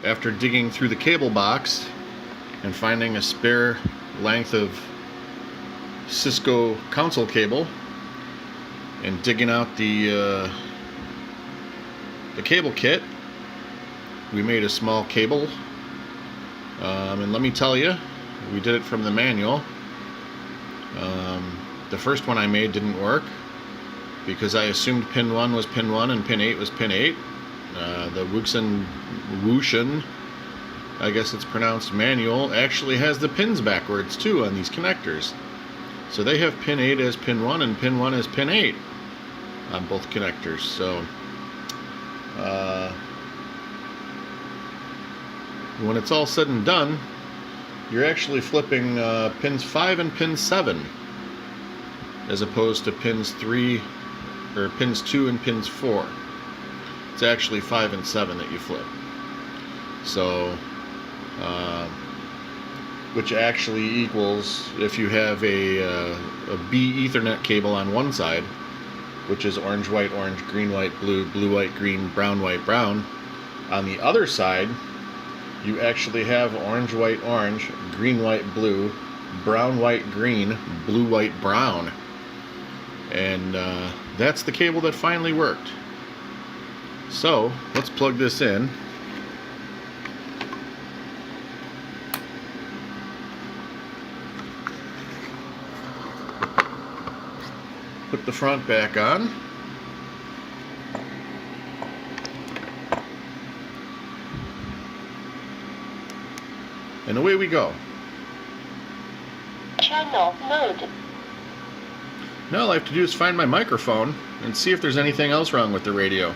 after digging through the cable box and finding a spare length of Cisco console cable and digging out the cable kit, we made a small cable. And let me tell you, we did it from the manual. The first one I made didn't work because I assumed pin 1 was pin 1 and pin 8 was pin 8. The Wouxun, I guess it's pronounced, manual actually has the pins backwards too on these connectors. So they have pin 8 as pin 1 and pin 1 as pin 8 on both connectors. So when it's all said and done, you're actually flipping pins 5 and pin 7 as opposed to pins 3 or pins 2 and pins 4. It's actually 5 and 7 that you flip. So which actually equals, if you have a B Ethernet cable on one side, which is orange, white, orange, green, white, blue, blue, white, green, brown, white, brown, on the other side you actually have orange, white, orange, green, white, blue, brown, white, green, blue, white, brown. And that's the cable that finally worked. So let's plug this in. Put the front back on. And away we go. Channel mode. Now all I have to do is find my microphone and see if there's anything else wrong with the radio.